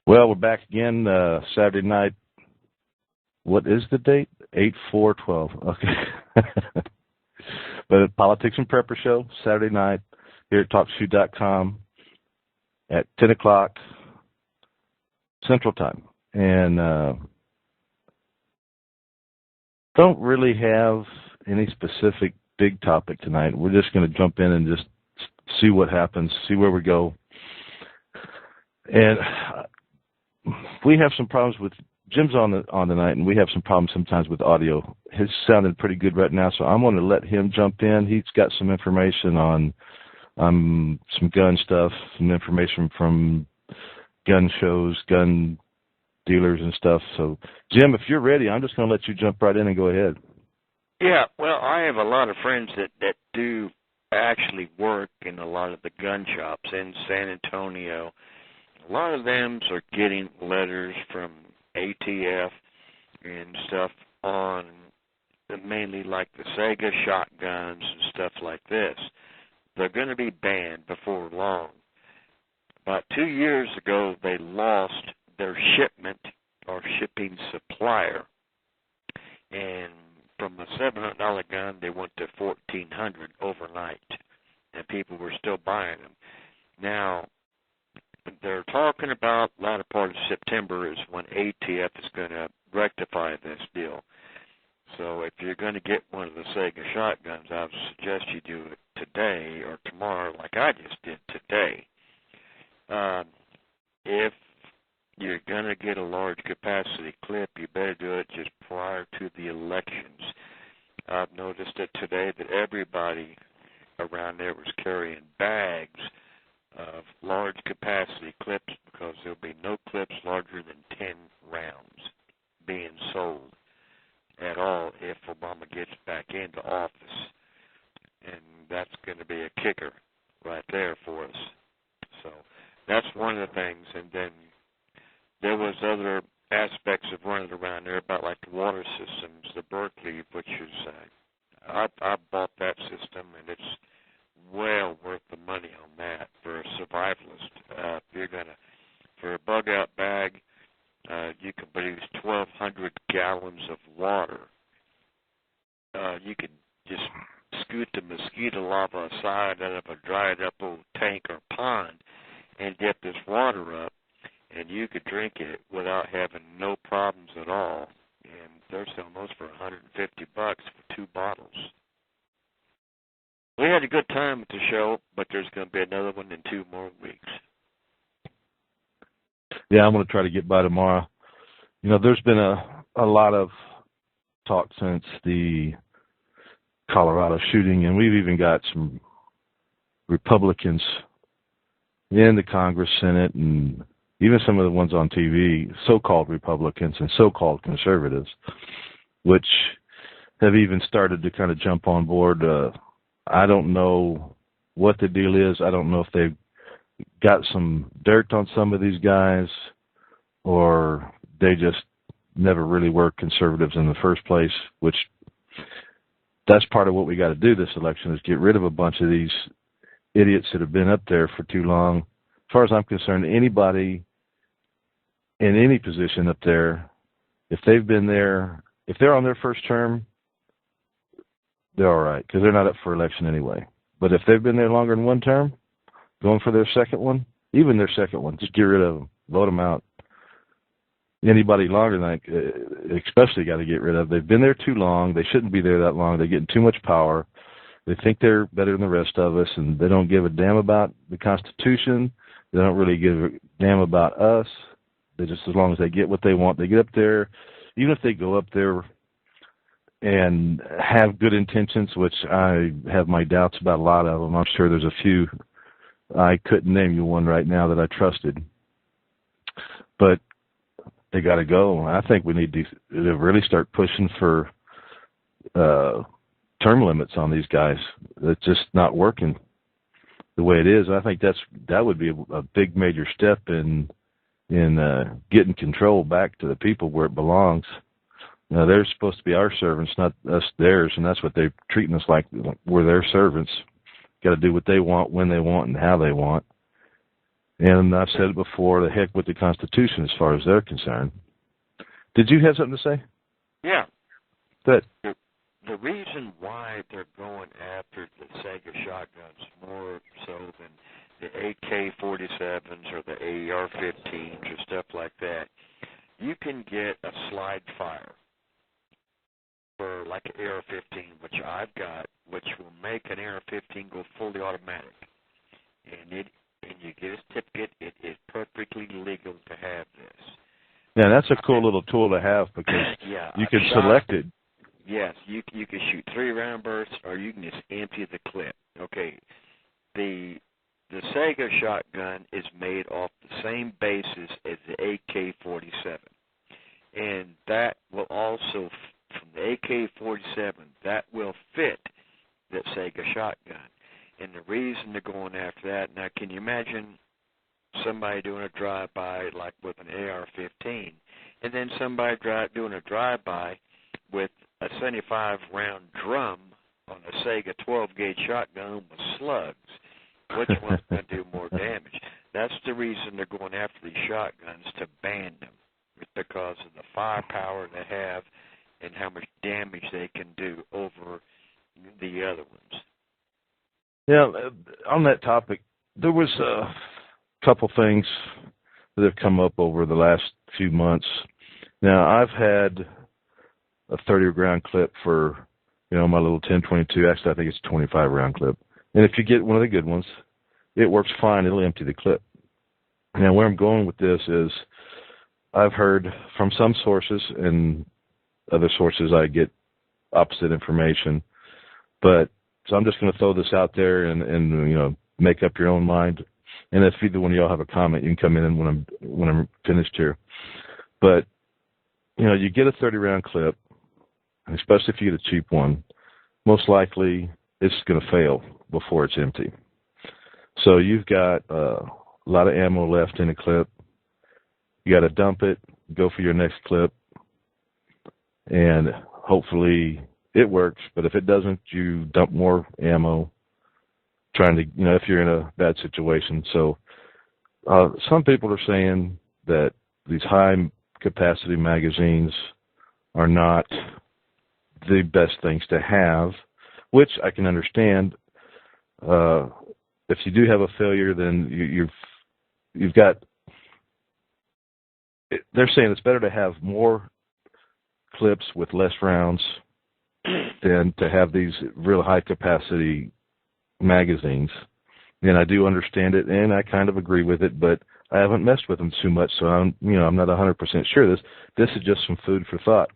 Well, we're back again Saturday night. What is the date? 8/4/12. Okay. But Politics and Prepper Show, Saturday night here at TalkShoe.com at 10 o'clock Central Time. And don't really have any specific big topic tonight. We're just going to jump in and just see what happens, see where we go. And we have some problems with Jim's on tonight, and we have some problems sometimes with audio. His sounded pretty good right now, so I'm going to let him jump in. He's got some information on some gun stuff, some information from gun shows, gun dealers and stuff. So, Jim, if you're ready, I'm just going to let you jump right in and go ahead. Yeah, well, I have a lot of friends that do actually work in a lot of the gun shops in San Antonio. A lot of them are getting letters from ATF and stuff on mainly like the Sega shotguns and stuff like this. They're going to be banned before long. About 2 years ago, they lost their shipment or shipping supplier. And from a $700 gun, they went to $1,400 overnight. And people were still buying them. Now, they're talking about the latter part of September is when ATF is going to rectify this deal. So if you're going to get one of the Sega shotguns, I would suggest you do it today or tomorrow like I just did today. If you're going to get a large capacity clip, you better do it just prior to the elections. I've noticed that today that everybody around there was carrying bags of large capacity clips because there'll be no clips larger than 10 rounds being sold at all if Obama gets back into office. And that's going to be a kicker right there for us. So that's one of the things. And then there was other aspects of running around there about like the water systems, the Berkeley, which is, I bought that system and it's well worth the money on that for a survivalist. If you're going to, for a bug out bag, you can produce 1,200 gallons of water. You could just scoot the mosquito larva aside out of a dried up old tank or pond and get this water up, and you could drink it without having no problems at all. And they're selling those for $150 for 2 bottles. We had a good time at the show, but there's going to be another one in 2 more weeks. Yeah, I'm going to try to get by tomorrow. You know, there's been a lot of talk since the Colorado shooting, and we've even got some Republicans in the Congress, Senate, and even some of the ones on TV, so-called Republicans and so-called conservatives, which have even started to kind of jump on board. I don't know what the deal is. I don't know if they've got some dirt on some of these guys or they just never really were conservatives in the first place, which that's part of what we got to do this election is get rid of a bunch of these idiots that have been up there for too long. As far as I'm concerned, anybody in any position up there, if they've been there, if they're on their first term, they're all right because they're not up for election anyway. But if they've been there longer than 1 term, going for their second one, even their second one, just get rid of them, vote them out. Anybody longer than that, especially got to get rid of. They've been there too long. They shouldn't be there that long. They're getting too much power. They think they're better than the rest of us, and they don't give a damn about the Constitution. They don't really give a damn about us. They just, as long as they get what they want, they get up there. Even if they go up there and have good intentions, which I have my doubts about a lot of them. I'm sure there's a few. I couldn't name you one right now that I trusted. But they got to go. I think we need to really start pushing for term limits on these guys. It's just not working the way it is. I think that would be a big major step in getting control back to the people where it belongs. They're supposed to be our servants, not us theirs, and that's what they're treating us like. We're their servants. Got to do what they want, when they want, and how they want. And I've said it before, the heck with the Constitution as far as they're concerned. Did you have something to say? Yeah. Good. The reason why they're going after the Sega shotguns more so than the AK-47s or the AR-15s or stuff like that, you can get a slide fire for like an AR-15, which I've got, which will make an AR-15 go fully automatic. And you get a certificate. It is perfectly legal to have this. Yeah, that's a cool little tool to have because you can select it. Yes, you can shoot 3-round bursts, or you can just empty the clip. Okay, the Sega shotgun is made off the same basis as the AK-47, and that will also, from the AK-47, that will fit the Sega shotgun. And the reason they're going after that, now can you imagine somebody doing a drive-by like with an AR-15, and then somebody doing a drive-by with a 75-round drum on a Sega 12-gauge shotgun with slugs? Which one's going to do more damage? That's the reason they're going after these shotguns, to ban them. It's because of the firepower they have and how much damage they can do over the other ones. Yeah, on that topic, there was a couple things that have come up over the last few months. Now, I've had a 30-round clip for, my little 10-22. Actually, I think it's a 25-round clip. And if you get one of the good ones, it works fine. It'll empty the clip. Now, where I'm going with this is I've heard from some sources, and other sources I get opposite information. But so I'm just going to throw this out there and make up your own mind. And if either one of y'all have a comment, you can come in when I'm finished here. But you get a 30-round clip, especially if you get a cheap one. Most likely, it's going to fail before it's empty. So you've got a lot of ammo left in a clip. You got to dump it, go for your next clip, and hopefully it works. But if it doesn't, you dump more ammo, trying to, if you're in a bad situation. So some people are saying that these high-capacity magazines are not the best things to have, which I can understand. If you do have a failure, then you've got. They're saying it's better to have more clips with less rounds than to have these real high-capacity magazines. And I do understand it, and I kind of agree with it, but I haven't messed with them too much, so I'm not 100% sure. This is just some food for thought.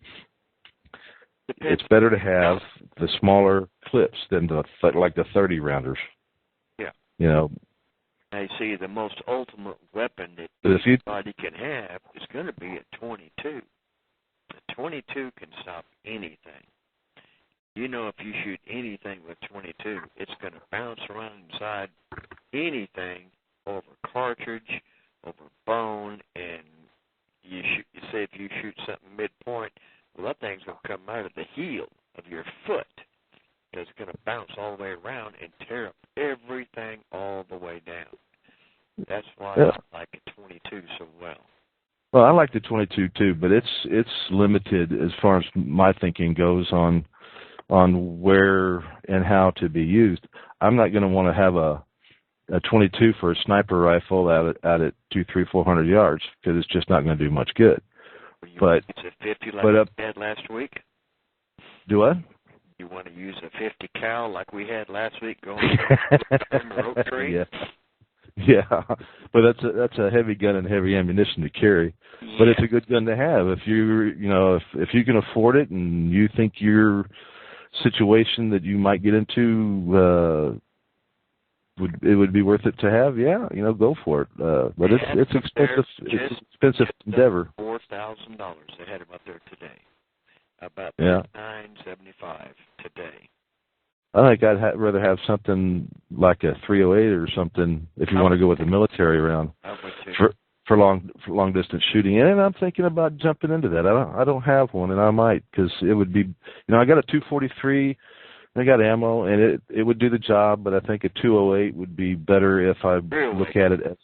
It's better to have the smaller clips than the 30-rounders. Yeah. I see the most ultimate weapon that anybody can have is going to be a 22. The 22 can stop anything. If you shoot anything with 22, it's going to bounce around inside anything, over cartridge, over bone, and you say if you shoot something midpoint, well, that thing's going to come out of the heel of your foot. It's going to bounce all the way around and tear up everything all the way down. That's why I like a 22 so well. Well, I like the 22 too, but it's limited as far as my thinking goes on where and how to be used. I'm not going to want to have a 22 for a sniper rifle out at 200, 300, 400 yards because it's just not going to do much good. But it's a 50 like we had last week? Do what? You want to use a 50 cal like we had last week going from the oak tree? Yeah, but that's a heavy gun and heavy ammunition to carry. Yeah. But it's a good gun to have if if you can afford it and you think your situation that you might get into it would be worth it to have. Yeah, go for it. But it's expensive. It's an expensive endeavor. $4,000. They had them up there today. About $9.75 today. I think I'd rather have something like a 308 or something if you want to go with the military round for long distance shooting. And I'm thinking about jumping into that. I don't have one, and I might because it would be. I got a 243. I got ammo, and it would do the job. But I think a 208 would be better if I look at it as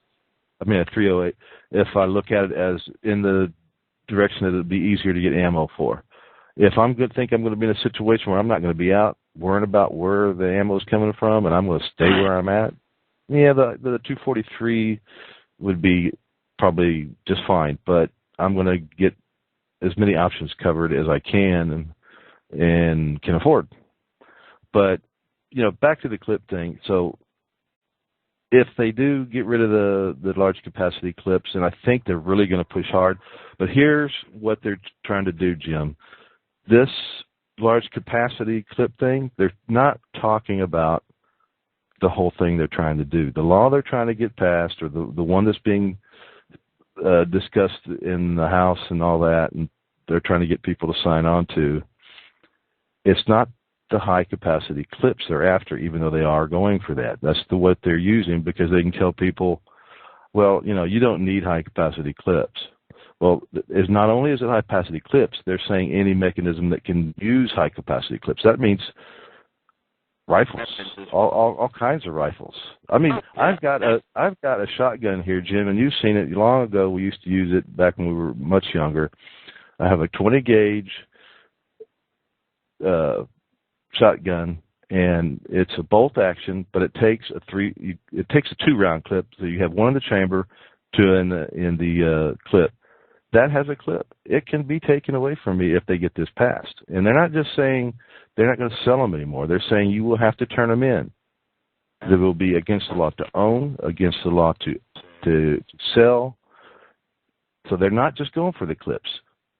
I mean a 308, if I look at it as in the direction that it'd be easier to get ammo for. If I'm going to think I'm going to be in a situation where I'm not going to be out worrying about where the ammo is coming from and I'm going to stay where I'm at, yeah, the 243 would be probably just fine. But I'm going to get as many options covered as I can and can afford. But, back to the clip thing. So if they do get rid of the large capacity clips, and I think they're really going to push hard, but here's what they're trying to do, Jim. This large capacity clip thing, they're not talking about the whole thing they're trying to do. The law they're trying to get passed, or the one that's being discussed in the House and all that, and they're trying to get people to sign on to, it's not the high capacity clips they're after, even though they are going for that. That's what they're using because they can tell people, well, you don't need high capacity clips. Well, it's not only is it high capacity clips, they're saying any mechanism that can use high capacity clips. That means rifles, all kinds of rifles. I mean, I've got a shotgun here, Jim, and you've seen it long ago. We used to use it back when we were much younger. I have a 20 gauge shotgun, and it's a bolt action, but it takes a 2-round clip. So you have one in the chamber, 2 in the clip. That has a clip. It can be taken away from me if they get this passed. And they're not just saying they're not going to sell them anymore. They're saying you will have to turn them in. It will be against the law to own, against the law to sell. So they're not just going for the clips.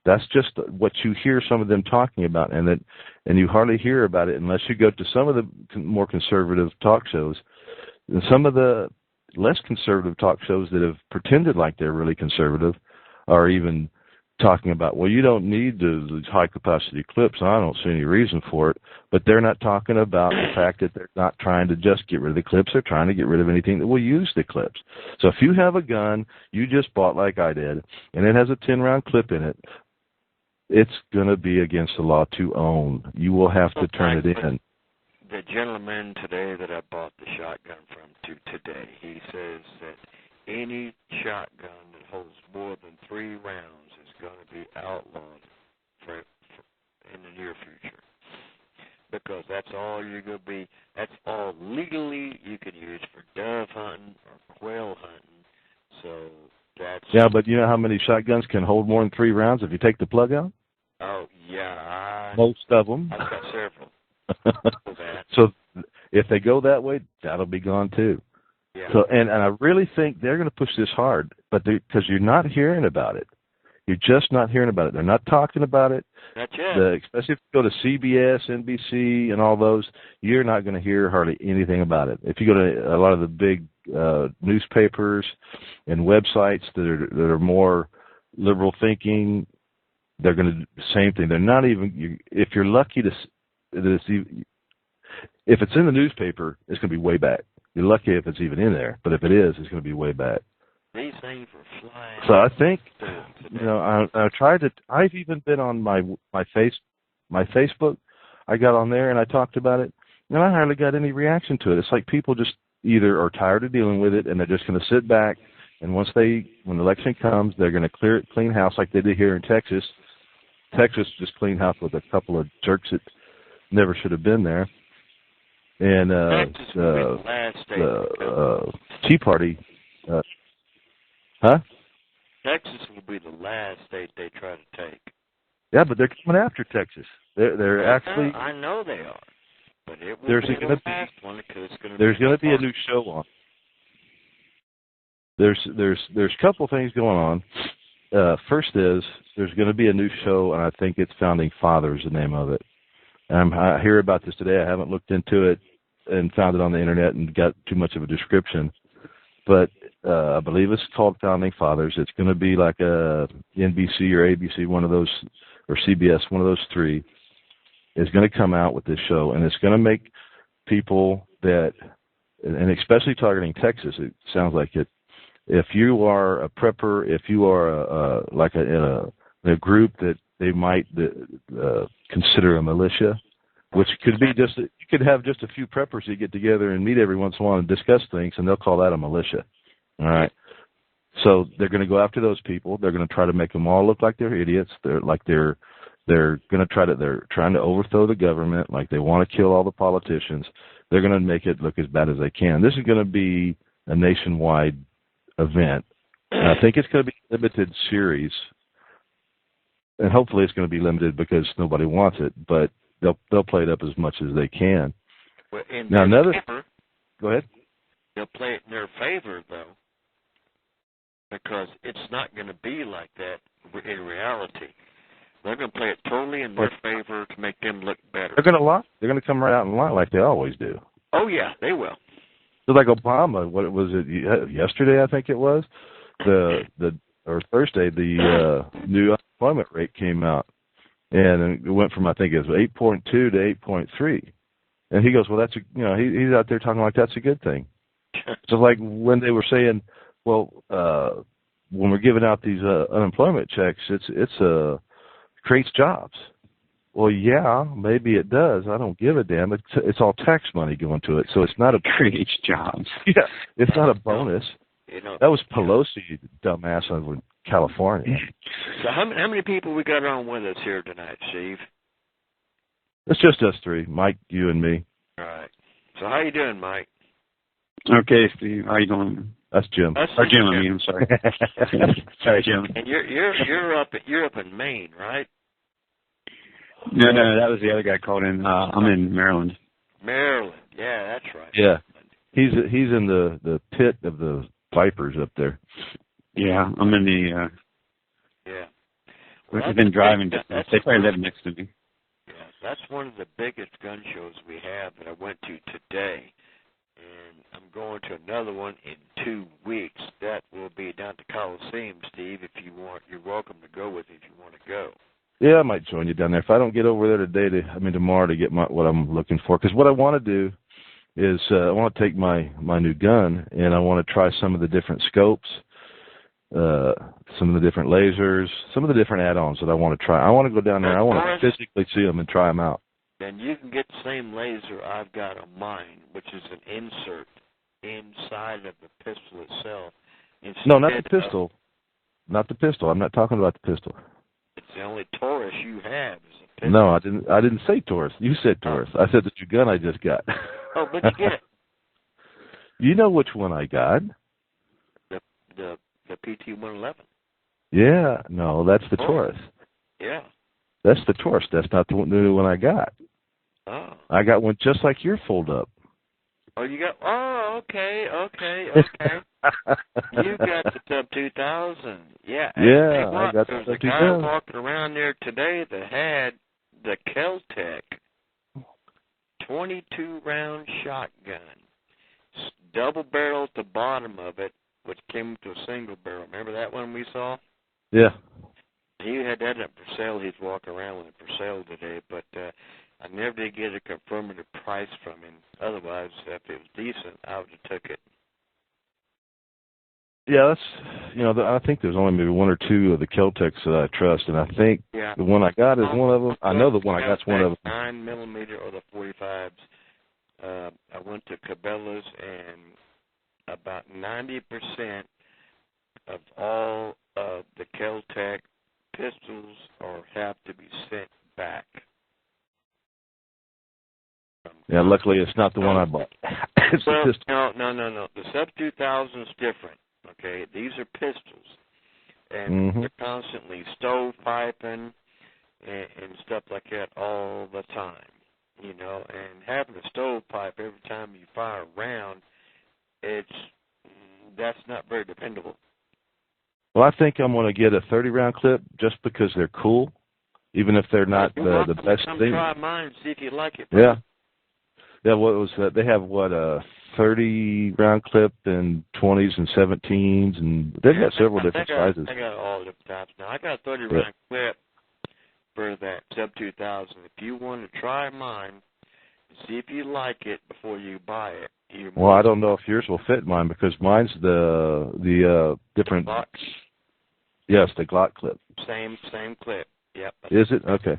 That's just what you hear some of them talking about, and you hardly hear about it unless you go to some of the more conservative talk shows. And some of the less conservative talk shows that have pretended like they're really conservative are even talking about, well, you don't need the high-capacity clips, and I don't see any reason for it. But they're not talking about the fact that they're not trying to just get rid of the clips. They're trying to get rid of anything that will use the clips. So if you have a gun you just bought like I did, and it has a 10-round clip in it, it's going to be against the law to own. You will have to turn it in. The gentleman today that I bought the shotgun from today, he says that any shotgun that holds more than 3 rounds is going to be outlawed in the near future. Because that's all legally you can use for dove hunting or quail hunting. So that's... Yeah, but you know how many shotguns can hold more than 3 rounds if you take the plug out? Oh, yeah. Most of them. I've got several. So if they go that way, that'll be gone too. Yeah. So and I really think they're going to push this hard, but because you're not hearing about it. You're just not hearing about it. They're not talking about it. That's it. Especially if you go to CBS, NBC, and all those, you're not going to hear hardly anything about it. If you go to a lot of the big newspapers and websites that are more liberal thinking, they're going to do the same thing. They're not even. If you're lucky if it's in the newspaper, it's going to be way back. You're lucky if it's even in there, but if it is, it's going to be way back. These things are flying. So I think, I tried to. I've even been on my Facebook. I got on there and I talked about it, and I hardly got any reaction to it. It's like people just either are tired of dealing with it and they're just going to sit back. And when the election comes, they're going to clean house like they did here in Texas. Texas just cleaned house with a couple of jerks that never should have been there. And the Tea Party. Texas will be the last state they try to take. Yeah, but they're coming after Texas. They're actually. I know they are, but it will there's be going the to last one because it's going to. There's going to be a new show on. There's a couple things going on. First is there's going to be a new show, and I think it's Founding Fathers, the name of it. I hear about this today. I haven't looked into it and found it on the internet and got too much of a description, but I believe it's called Founding Fathers. It's going to be like a NBC or ABC, one of those, or CBS, one of those three, is going to come out with this show, and it's going to make people that, and especially targeting Texas, it sounds like it. If you are a prepper, if you are in a group that they might consider a militia, which could be you could have just a few preppers who get together and meet every once in a while and discuss things, and they'll call that a militia. All right. So they're going to go after those people. They're going to try to make them all look like they're idiots. They're trying to overthrow the government, like they want to kill all the politicians. They're going to make it look as bad as they can. This is going to be a nationwide event. And I think it's going to be a limited series, and hopefully it's going to be limited because nobody wants it. But they'll play it up as much as they can. Well, Now go ahead. They'll play it in their favor, though, because it's not going to be like that in reality. They're going to play it totally in their favor to make them look better. They're going to lie. They're going to come right out and lie like they always do. Oh, yeah, they will. So like Obama, what was it, yesterday I think it was, or Thursday, the new unemployment rate came out, and it went from, I think it was 8.2 to 8.3. And he goes, well, he's out there talking like that's a good thing. So like when they were saying, well, when we're giving out these unemployment checks, it's creates jobs. Well, yeah, maybe it does. I don't give a damn. It's all tax money going to it, so it's not a creates jobs. Yeah, it's not a bonus. That was Pelosi, dumbass, over in California. So how many people we got on with us here tonight, Steve? It's just us three, Mike, you, and me. All right. So how you doing, Mike? Okay, Steve. How you doing? That's Jim. Or Jim, I mean. I'm sorry. Sorry, Jim. And you're up in Maine, right? No, that was the other guy called in. I'm in Maryland. Maryland. Yeah, that's right. Yeah. He's in the pit of the vipers up there. Yeah, I'm in the. Yeah. Well, I've been driving distance. They probably live next to me. Yeah, that's one of the biggest gun shows we have that I went to today. And I'm going to another one in 2 weeks. That will be down at the Coliseum, Steve. If you want, you're welcome to go with it if you want to go. Yeah, I might join you down there. If I don't get over there tomorrow to get what I'm looking for. Because what I want to do is I want to take my new gun and I want to try some of the different scopes, some of the different lasers, some of the different add-ons that I want to try. I want to go down there. I want to physically see them and try them out. Then you can get the same laser I've got on mine, which is an insert inside of the pistol itself. No, not the pistol. Not the pistol. I'm not talking about the pistol. It's the only Taurus you have is a pistol. No, I didn't say Taurus. You said Taurus. I said the new gun I just got. Oh, but you get it. You know which one I got? The PT-111. Yeah, no, that's the Taurus. Yeah. That's the Taurus. That's not the new one I got. Oh. I got one just like your fold up. Oh, you got? Oh, okay. You got the Sub 2000. Yeah. Yeah, I got the Sub 2000. There's a guy walking around there today that had the Kel-Tec 22-round shotgun, double barrel at the bottom of it, which came to a single barrel. Remember that one we saw? Yeah. He had that up for sale. He's walking around with it for sale today, but I never did get a confirmative price from him. Otherwise, if it was decent, I would have took it. Yeah, I think there's only maybe one or two of the Kel-Tecs that I trust, and I think the one I got is one of them. I know the one I got is one of them. 9mm or the 45s. I went to Cabela's, and about 90% of all of the Kel-Tec pistols have to be sent back. Yeah, luckily it's not the one I bought. It's the pistol. No. The Sub 2000 is different. Okay, these are pistols, and they're constantly stovepiping and stuff like that all the time. And having a stovepipe every time you fire a round, that's not very dependable. Well, I think I'm going to get a 30-round clip just because they're cool, even if they're not the best Come thing. try mine and see if you like it. Yeah. Yeah, what was that? They have, a 30-round clip and 20s and 17s, and they've got several different sizes. I got all different types now. I got a 30-round clip for that Sub 2000. If you want to try mine, see if you like it before you buy it. Well, I don't know if yours will fit mine because mine's the different. Glock. Yes, the Glock clip. Same clip. Yep. Is it? Okay.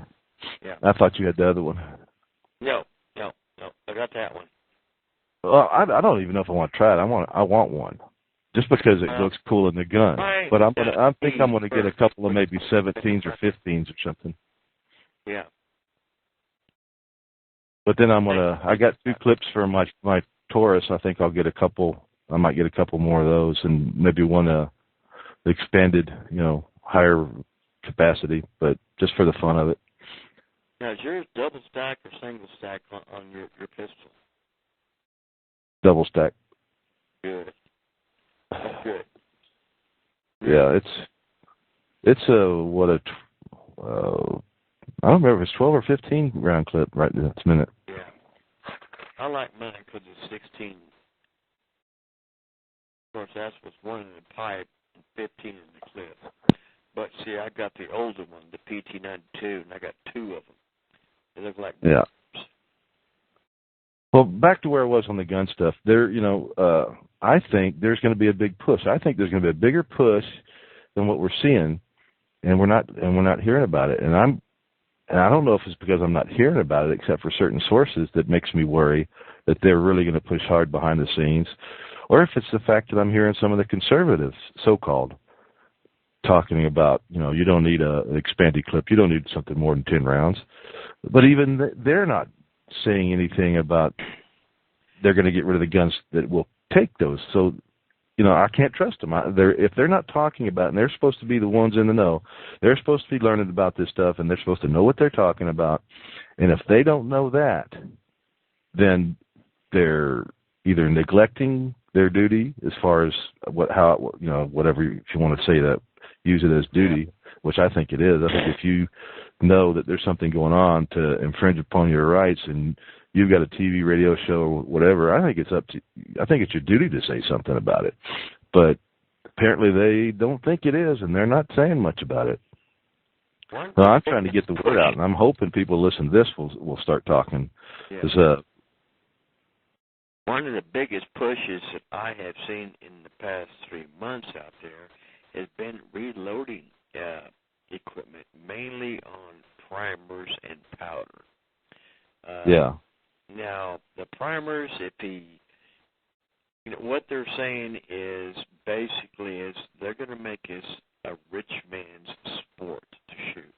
Yeah. I thought you had the other one. No. I got that one. Well, I don't even know if I want to try it. I want one. just because it looks cool in the gun. Right. But I'm gonna get a couple of maybe 17s or 15s or something. Yeah. But then I got 2 clips for my Taurus. I think I'll get a couple. I might get a couple more of those, and maybe one expanded, higher capacity, but just for the fun of it. Now, is yours double stack or single stack on your pistol? Double stack. Good. That's good. Yeah, it's I don't remember if it's 12 or 15 round clip right this minute. Yeah. I like mine because it's 16. Of course, that's what's one in the pipe and 15 in the clip. But see, I got the older one, the PT92, and I got 2 of them. They look like yeah. Well, back to where I was on the gun stuff. I think there's going to be a big push. I think there's going to be a bigger push than what we're seeing, and we're not hearing about it. And I don't know if it's because I'm not hearing about it, except for certain sources, that makes me worry that they're really going to push hard behind the scenes, or if it's the fact that I'm hearing some of the conservatives, so-called, talking about, you don't need an expanded clip, you don't need something more than 10 rounds. But even they're not saying anything about they're going to get rid of the guns that will take those. So, I can't trust them. If they're not talking about it, and they're supposed to be the ones in the know, they're supposed to be learning about this stuff, and they're supposed to know what they're talking about. And if they don't know that, then they're either neglecting their duty as far as whatever, if you want to say that, use it as duty, which I think it is. I think if you know that there's something going on to infringe upon your rights and you've got a TV, radio show, or whatever, I think it's your duty to say something about it. But apparently they don't think it is, and they're not saying much about it. Well, I'm trying to get the word out, and I'm hoping people listen to this will start talking. Yeah. One of the biggest pushes that I have seen in the past 3 months out there has been reloading equipment, mainly on primers and powder. Yeah. Now, the primers, what they're saying is basically they're going to make this a rich man's sport to shoot.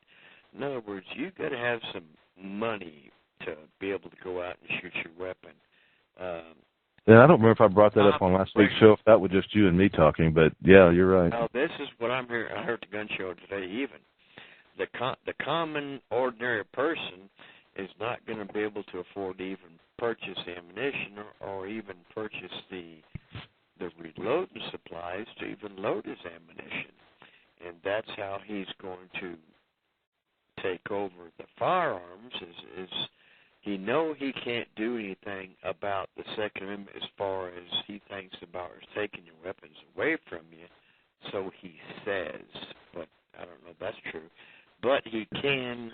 In other words, you've got to have some money to be able to go out and shoot your weapon. Yeah, I don't remember if I brought that up on last week's show, if that was just you and me talking, but yeah, you're right. Well, this is what I'm hearing. I heard the gun show today even. The common, ordinary person is not going to be able to afford to even purchase ammunition or even purchase the reloading supplies to even load his ammunition. And that's how he's going to take over the firearms is he can't do anything about the Second Amendment as far as he thinks about taking your weapons away from you, so he says, but I don't know if that's true. But he can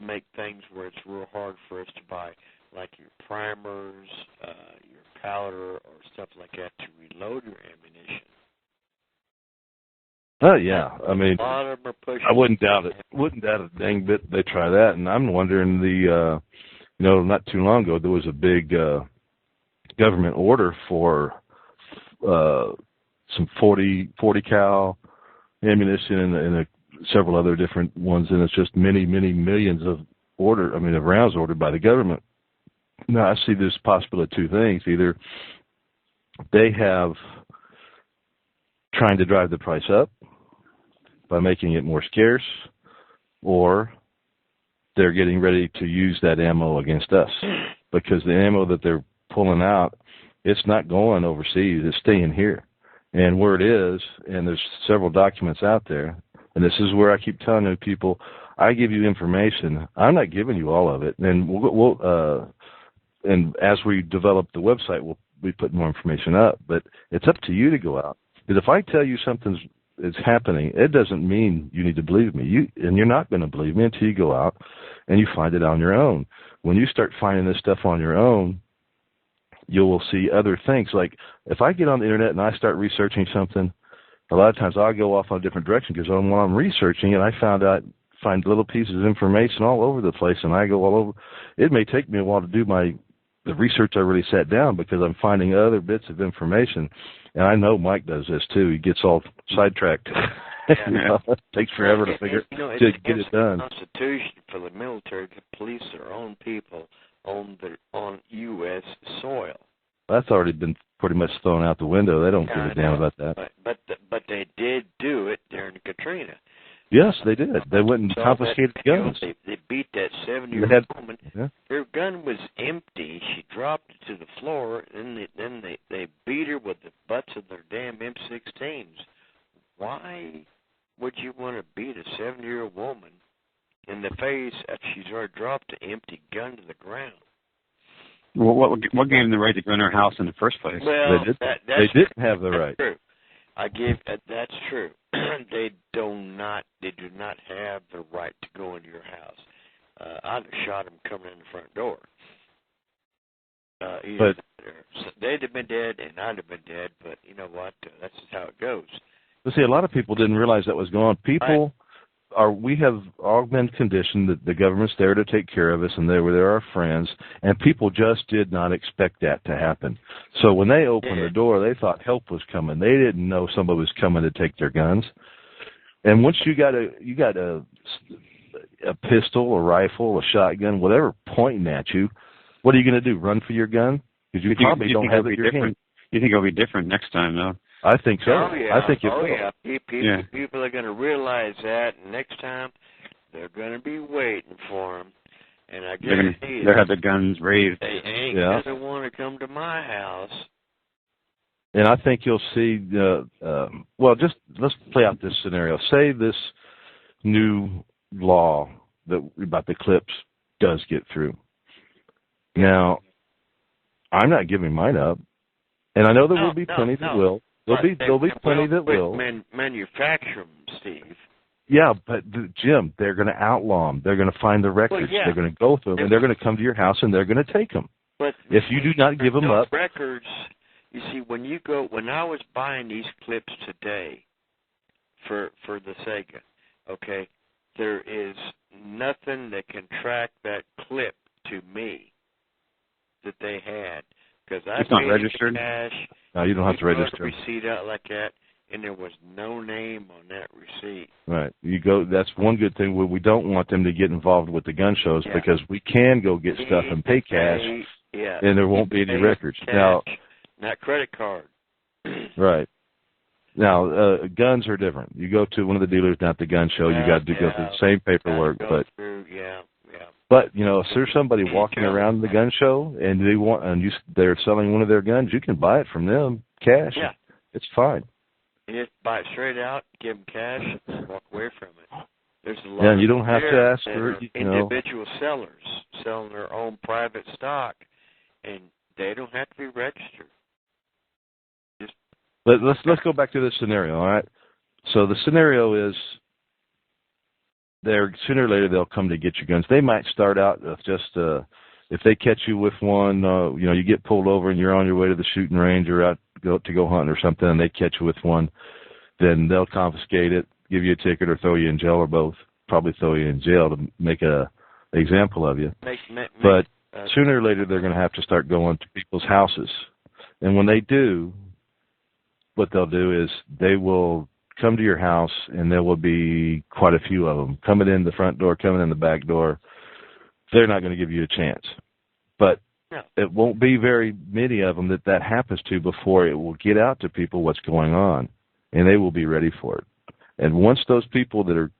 make things where it's real hard for us to buy, like your primers, your powder, or stuff like that to reload your ammunition. Oh, yeah. I mean, a lot of them are pushing. I wouldn't doubt it. Wouldn't doubt a dang bit they try that. And I'm wondering not too long ago, there was a big government order for some 40 cal ammunition and several other different ones, and it's just many, many millions of rounds ordered by the government. Now, I see this possible of 2 things. Either they have trying to drive the price up by making it more scarce, or they're getting ready to use that ammo against us, because the ammo that they're pulling out, it's not going overseas, it's staying here. And where it is, and there's several documents out there, and this is where I keep telling people, I give you information. I'm not giving you all of it. And and as we develop the website, we'll be putting more information up. But it's up to you to go out. Because if I tell you something is happening, it doesn't mean you need to believe me. You're not going to believe me until you go out and you find it on your own. When you start finding this stuff on your own, you will see other things. Like if I get on the internet and I start researching something, a lot of times I'll go off on a different direction, because when I'm researching it, I find little pieces of information all over the place, and I go all over. It may take me a while to do my the research I really sat down because I'm finding other bits of information, and I know Mike does this too. He gets all sidetracked. It takes forever to get it done. It's the Constitution for the military to police their own people on U.S. soil. That's already been pretty much thrown out the window. They don't give a damn about that. But they did do it during Katrina. Yes, they did. They went and confiscated guns. They beat that 70-year-old woman. Yeah. Her gun was empty. She dropped it to the floor, and then they beat her with the butts of their damn M16s. Why would you want to beat a 70-year-old woman in the face after she's already dropped an empty gun to the ground? Well, what gave them the right to go in her house in the first place? Well, they didn't have the right. True. That's true. They do not have the right to go into your house. I'd have shot them coming in the front door. They'd have been dead, and I'd have been dead. But you know what? That's just how it goes. But see, a lot of people didn't realize that was going on. We have all been conditioned that the government's there to take care of us, and they're our friends, and people just did not expect that to happen. So when they opened the door, they thought help was coming. They didn't know somebody was coming to take their guns. And once you got a pistol, a rifle, a shotgun, whatever pointing at you, what are you going to do? Run for your gun? Because you probably don't have it in your hand. You think it'll be different next time, though? I think so. Oh, yeah. I think it will. Yeah. People are going to realize that, and next time they're going to be waiting for them. And I guarantee they'll have the guns raised. They ain't going to want to come to my house. And I think you'll see. Just let's play out this scenario. Say this new law about the clips does get through. Now, I'm not giving mine up, and I know there will be plenty that will. There'll be plenty that will. Manufacture them, Steve. Yeah, but Jim, they're going to outlaw them. They're going to find the records. Well, yeah. They're going to go through them, and they're going to come to your house, and they're going to take them. But if you do not give them up, records. You see, when I was buying these clips today for the Sega, okay, there is nothing that can track that clip to me that they had. Because it's not registered? Cash, no, you don't have to register. Receipt out like that, and there was no name on that receipt. Right. That's one good thing. We don't want them to get involved with the gun shows because we can go get stuff and pay cash, and there won't be any records. Cash, now, not credit card. Right. Now, guns are different. You go to one of the dealers down at the gun show, you got to go through the same paperwork, But if there's somebody walking around the gun show and they're selling one of their guns, you can buy it from them cash. Yeah. It's fine. You just buy it straight out, give them cash, and walk away from it. There's a lot. Yeah, you don't have to ask for individual sellers selling their own private stock, and they don't have to be registered. Let's go back to this scenario. All right. So the scenario is, sooner or later they'll come to get your guns. They might start out with just if they catch you with one, you get pulled over and you're on your way to the shooting range or out to go hunting or something, and they catch you with one, then they'll confiscate it, give you a ticket, or throw you in jail, or both. Probably throw you in jail to make an example of you. But sooner or later they're going to have to start going to people's houses, and when they do, what they'll do is they will come to your house, and there will be quite a few of them coming in the front door, coming in the back door. They're not going to give you a chance. But it won't be very many of them that happens to before it will get out to people what's going on, and they will be ready for it. And once those people that are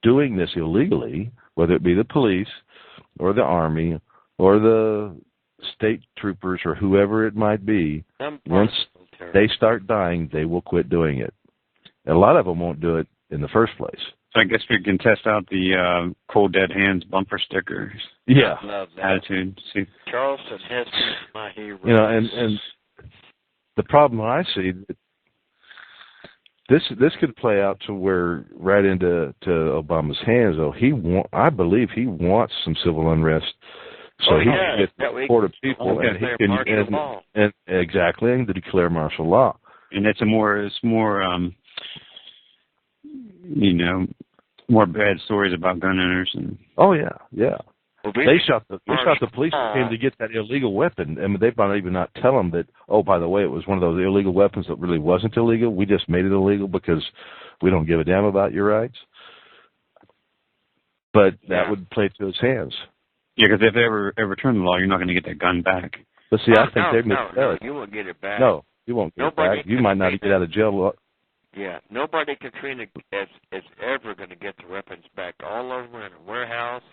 doing this illegally, whether it be the police or the Army or the state troopers or whoever it might be, once they start dying, they will quit doing it. And a lot of them won't do it in the first place. So I guess we can test out the Cold Dead Hands bumper stickers. Yeah. Love that. Attitude. See. Charleston Heston is my hero. And the problem I see, this could play out to where right into Obama's hands, though. I believe he wants some civil unrest. So he can get the support of people, and he can and exactly and to declare martial law. And it's more more bad stories about gun owners and. Oh yeah. They shot the police who came to get that illegal weapon, and they might even not tell them that, oh, by the way, it was one of those illegal weapons that really wasn't illegal. We just made it illegal because we don't give a damn about your rights. But that would play to his hands. Yeah, because if they ever turn the law, you're not going to get that gun back. But see, I think they're misguided. You won't get it back. No, you won't get it back. You might not get out of jail. Yeah, nobody, Katrina, is ever going to get the weapons back. All of them are in a warehouse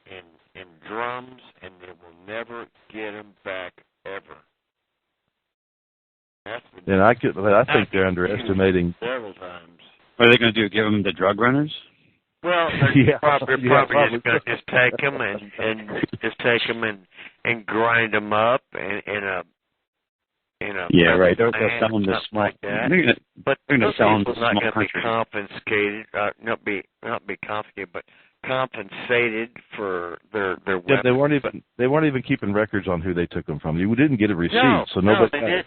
and in drums, and they will never get them back ever. And I think they're underestimating. Several times. What are they going to do? Give them the drug runners? Well, they're probably just going to take them and grind them up in a yeah, right. They'll sell them to small. Like that. But they're going to sell them to not small going to be countries. Confiscated, not be confiscated, but compensated for their weapons. Yeah, they weren't even keeping records on who they took them from. You didn't get a receipt, so nobody. They didn't.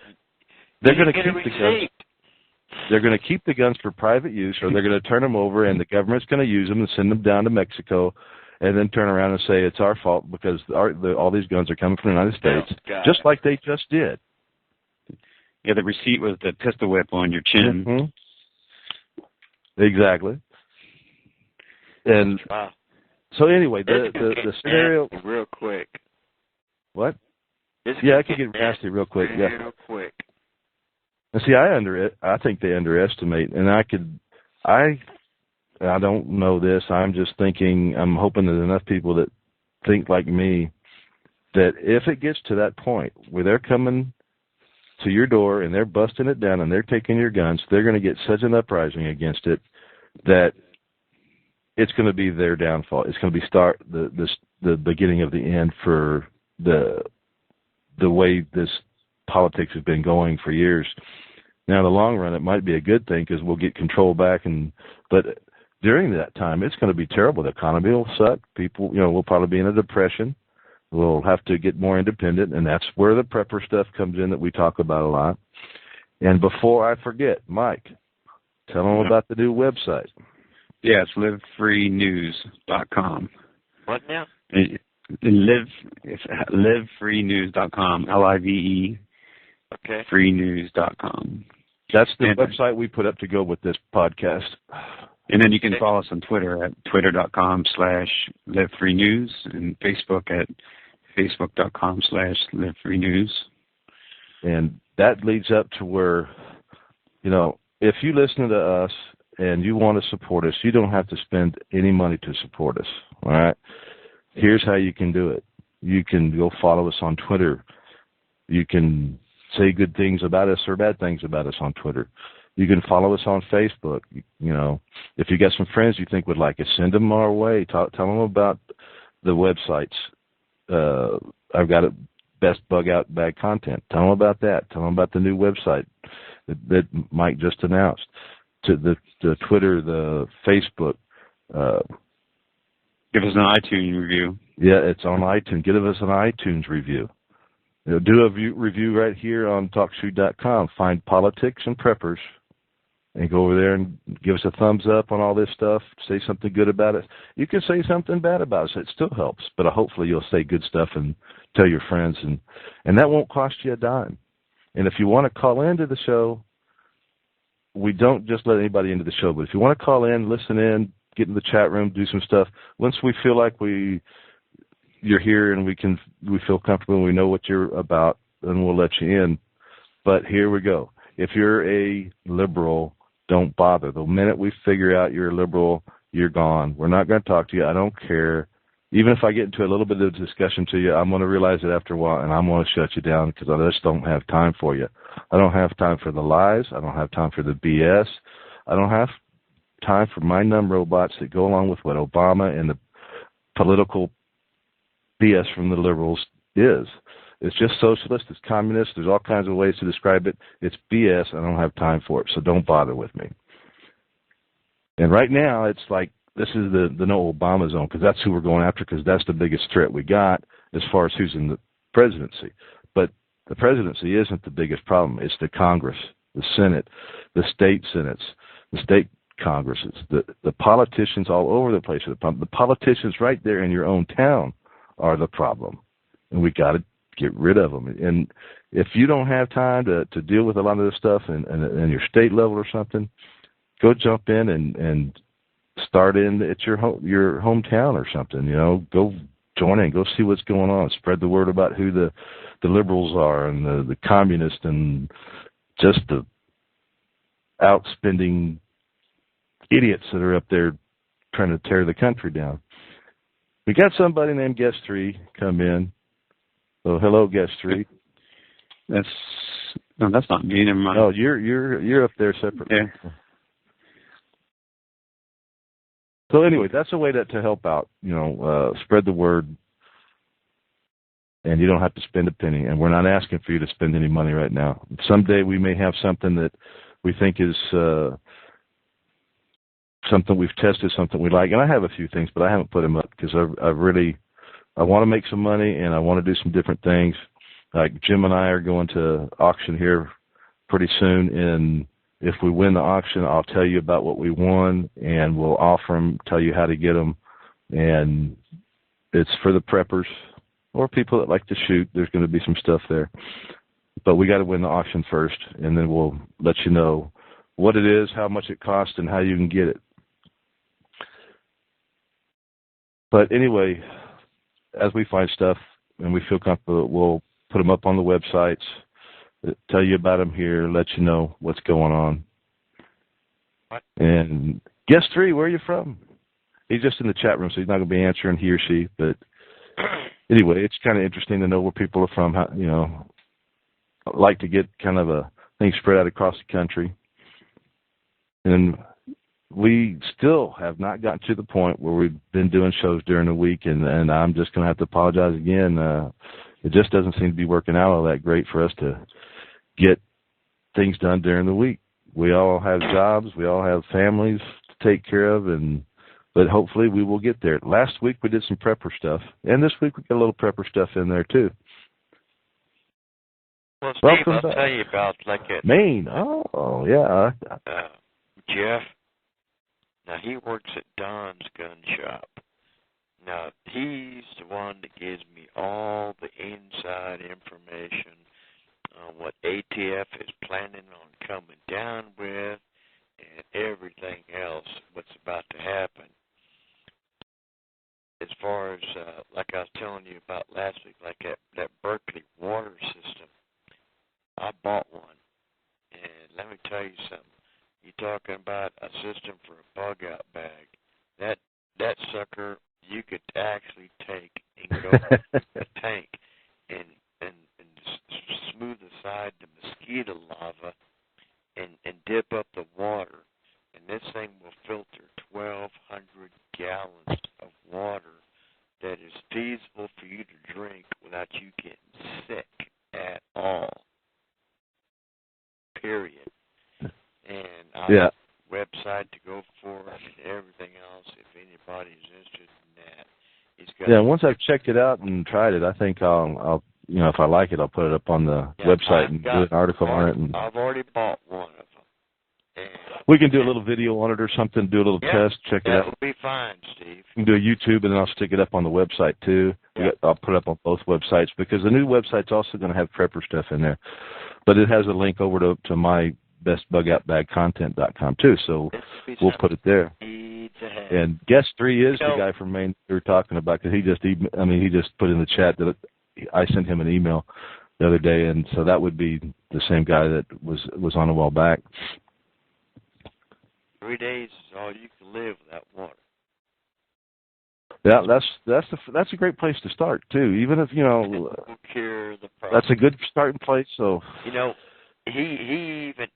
They're going to keep the guns. They're going to keep the guns for private use, or they're going to turn them over, and the government's going to use them and send them down to Mexico, and then turn around and say it's our fault because all these guns are coming from the United States, just like they just did. Yeah, the receipt was the pistol whip on your chin. Mm-hmm. Exactly. And so anyway, the scenario real quick. What? Yeah, it could get nasty real quick. Yeah. Real quick. And see, I think they underestimate, and I don't know this. I'm just thinking. I'm hoping there's enough people that think like me that if it gets to that point where they're coming to your door and they're busting it down and they're taking your guns, they're going to get such an uprising against it that it's going to be their downfall. It's going to be the beginning of the end for the way this politics has been going for years. Now, in the long run, it might be a good thing because we'll get control back, but during that time, it's going to be terrible. The economy will suck. People, will probably be in a depression. We'll have to get more independent, and that's where the prepper stuff comes in that we talk about a lot. And before I forget, Mike, tell them about the new website. Yeah, it's livefreenews.com. What now? livefreenews.com, LIVE. Okay. Freenews.com. That's the website we put up to go with this podcast. And then you can follow us on Twitter at twitter.com/livefreenews and Facebook at facebook.com/livefreenews. And that leads up to where, if you listen to us and you want to support us, you don't have to spend any money to support us, all right? Here's how you can do it. You can go follow us on Twitter. You can say good things about us or bad things about us on Twitter. You can follow us on Facebook. If you got some friends you think would like us, send them our way. Tell them about the websites. I've got it, Best Bug Out Bag Content. Tell them about that. Tell them about the new website that Mike just announced. To the Twitter, the Facebook. Give us an iTunes review. Yeah, it's on iTunes. Give us an iTunes review. Do a review right here on TalkShoe.com. Find Politics and Preppers, and go over there and give us a thumbs up on all this stuff. Say something good about it. You can say something bad about us. It still helps, but hopefully you'll say good stuff and tell your friends, and that won't cost you a dime. And if you want to call into the show, we don't just let anybody into the show, but if you want to call in, listen in, get in the chat room, do some stuff. Once we feel like you're here and we feel comfortable and we know what you're about, then we'll let you in. But here we go. If you're a liberal, don't bother. The minute we figure out you're a liberal, you're gone. We're not going to talk to you. I don't care. Even if I get into a little bit of discussion to you, I'm going to realize it after a while, and I'm going to shut you down because I just don't have time for you. I don't have time for the lies. I don't have time for the BS. I don't have time for my numb robots that go along with what Obama and the political BS from the liberals is. It's just socialist. It's communist. There's all kinds of ways to describe it. It's BS. I don't have time for it, so don't bother with me. And right now, it's like this is the no Obama zone because that's who we're going after because that's the biggest threat we got as far as who's in the presidency. But the presidency isn't the biggest problem. It's the Congress, the Senate, the state senates, the state Congresses, the politicians all over the place. The politicians right there in your own town are the problem, and we got to get rid of them. And if you don't have time to deal with a lot of this stuff and your state level or something, go jump in and start in at your hometown or something. You know, go join in, go see what's going on, spread the word about who the liberals are and the communists and just the outspending idiots that are up there trying to tear the country down. We got somebody named Guest 3 come in. So hello, Guest 3. That's not me. Never mind. Oh, you're up there separately. Yeah. So anyway, that's a way to help out. You know, spread the word, and you don't have to spend a penny. And we're not asking for you to spend any money right now. Someday we may have something that we think is something we've tested, something we like. And I have a few things, but I haven't put them up because I want to make some money and I want to do some different things. Like Jim and I are going to auction here pretty soon, and if we win the auction, I'll tell you about what we won, and we'll offer them, tell you how to get them, and it's for the preppers or people that like to shoot. There's going to be some stuff there, but we got to win the auction first, and then we'll let you know what it is, how much it costs, and how you can get it. But anyway, as we find stuff and we feel comfortable, we'll put them up on the websites, tell you about them here, let you know what's going on. And Guest 3, where are you from? He's just in the chat room, so he's not going to be answering, he or she. But anyway, it's kind of interesting to know where people are from. How, you know, I like to get kind of a thing spread out across the country. And we still have not gotten to the point where we've been doing shows during the week, and I'm just going to have to apologize again. It just doesn't seem to be working out all that great for us to get things done during the week. We all have jobs, we all have families to take care of, but hopefully we will get there. Last week we did some prepper stuff, and this week we got a little prepper stuff in there too. Well, Steve, Welcome I'll back. tell you about Maine. Oh, yeah. Jeff. Now, he works at Don's gun shop. Now, he's the one that gives me all the inside information on what ATF is planning on coming down with and everything else, what's about to happen. As far as, like I was telling you about last week, like that Berkeley water system, I bought one. And let me tell you something. You're talking about a system for a bug-out bag. That sucker you could actually take and go in the tank and smooth aside the mosquito larva and dip up the water. And this thing will filter 1,200 gallons of water that is feasible for you to drink without you getting sick at all. Period. And I have a website to go for and everything else if anybody's interested in that. Once I've checked it out and tried it, I think I'll you know, if I like it, I'll put it up on the website and do an article on it. And I've already bought one of them. And we can do a little video on it or something, do a little test, check it out. That'll be fine, Steve. We can do a YouTube, and then I'll stick it up on the website, too. Yeah. I'll put it up on both websites, because the new website's also going to have prepper stuff in there. But it has a link over to my bestbugoutbagcontent.com, too, so we'll put it there. And Guest 3 is the guy from Maine we were talking about, because he just put in the chat that I sent him an email the other day, and so that would be the same guy that was on a while back. 3 days is all you can live without water. Yeah, that's a great place to start too. Even if Will cure the problem. That's a good starting place. So he even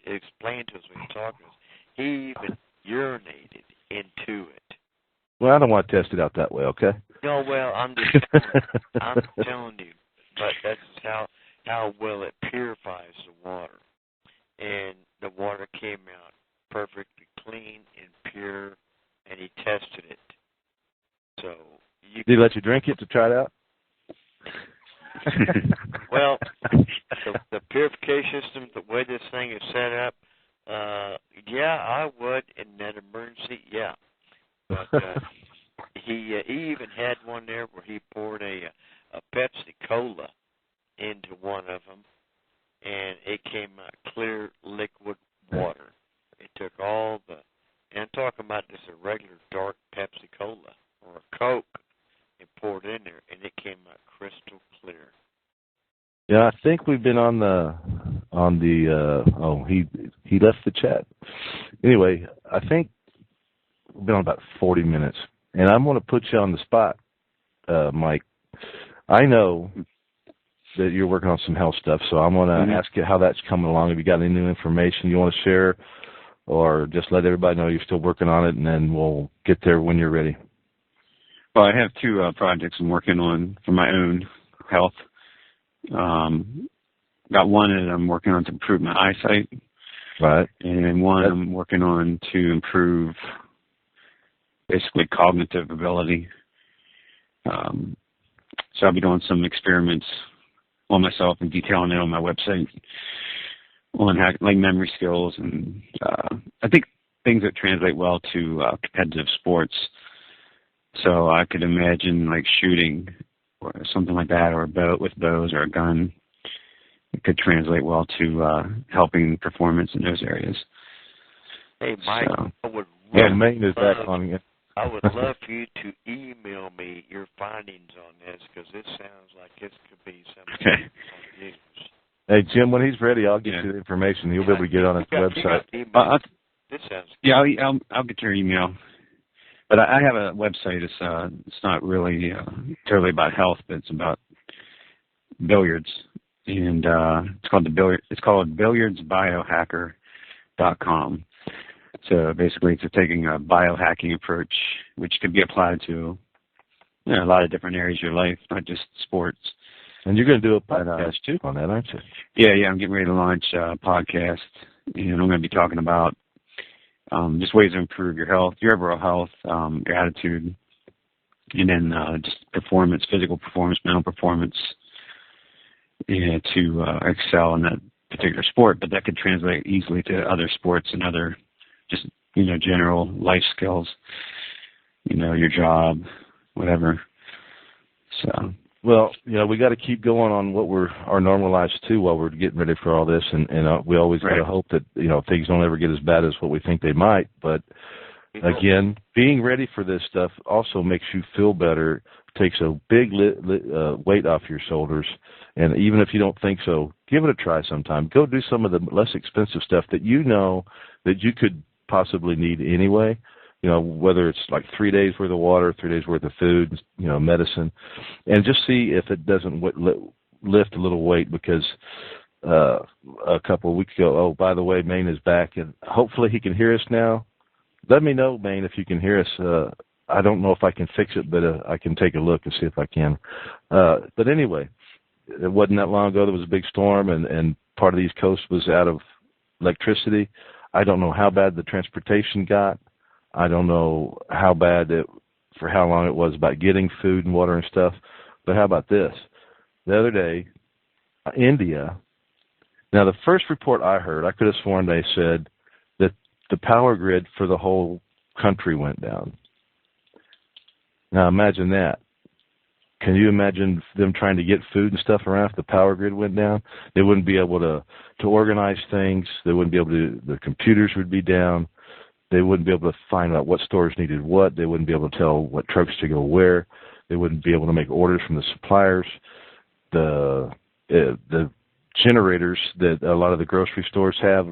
explained to us when he talked to us. He even urinated into it. Well, I don't want to test it out that way. Okay. No, well, I'm telling you, but that's how well it purifies the water, and the water came out perfectly clean and pure, and he tested it. So did he let you drink it to try it out? Well, the purification system, the way this thing is set up, yeah, I would in that emergency, yeah. But he even had one there where he poured a Pepsi Cola into one of them, and it came out clear liquid water. It took all the, and I'm talking about just a regular dark Pepsi Cola or a Coke, and poured in there, and it came out crystal clear. Yeah, I think we've been on the he left the chat. Anyway, I think we've been on about 40 minutes, and I'm going to put you on the spot, Mike. I know that you're working on some health stuff, so I'm going to ask you how that's coming along. Have you got any new information you want to share, or just let everybody know you're still working on it, and then we'll get there when you're ready? Well, I have two projects I'm working on for my own health. Got one that I'm working on to improve my eyesight. Right. And one I'm working on to improve basically cognitive ability. So I'll be doing some experiments on myself and detailing it on my website on like memory skills and I think things that translate well to competitive sports. So I could imagine like shooting or something like that, or with bows or a gun. It could translate well to helping performance in those areas. Hey, Mike, So, I would Maine is back on it. I would love for you to email me your findings on this, because this sounds like this could be something Okay. to use. Hey, Jim, when he's ready, I'll get you the information. He'll be able to get on his website. This sounds good. Yeah, I'll get your email. But I have a website. It's not really totally about health, but it's about billiards, and it's called billiardsbiohacker.com. So basically, it's taking a biohacking approach, which could be applied to a lot of different areas of your life, not just sports. And you're going to do a podcast too on that, aren't you? Yeah, I'm getting ready to launch a podcast, and I'm going to be talking about just ways to improve your health, your overall health, your attitude, and then just performance, physical performance, mental performance, to excel in that particular sport. But that could translate easily to other sports and other just, general life skills, your job, whatever. So. Well, we got to keep going on what our normal lives too while we're getting ready for all this, and we always got to hope that things don't ever get as bad as what we think they might. But again, being ready for this stuff also makes you feel better, takes a big weight off your shoulders, and even if you don't think so, give it a try sometime. Go do some of the less expensive stuff that that you could possibly need anyway. Whether it's like 3 days worth of water, 3 days worth of food, medicine, and just see if it doesn't lift a little weight, because a couple of weeks ago, oh, by the way, Maine is back, and hopefully he can hear us now. Let me know, Maine, if you can hear us. I don't know if I can fix it, but I can take a look and see if I can. But anyway, it wasn't that long ago there was a big storm, and part of the East Coast was out of electricity. I don't know how bad the transportation got. I don't know how bad for how long it was about getting food and water and stuff. But how about this? The other day, India. Now, the first report I heard, I could have sworn they said that the power grid for the whole country went down. Now, imagine that. Can you imagine them trying to get food and stuff around if the power grid went down? They wouldn't be able to organize things. They wouldn't be able to. The computers would be down. They wouldn't be able to find out what stores needed what. They wouldn't be able to tell what trucks to go where. They wouldn't be able to make orders from the suppliers. The generators that a lot of the grocery stores have,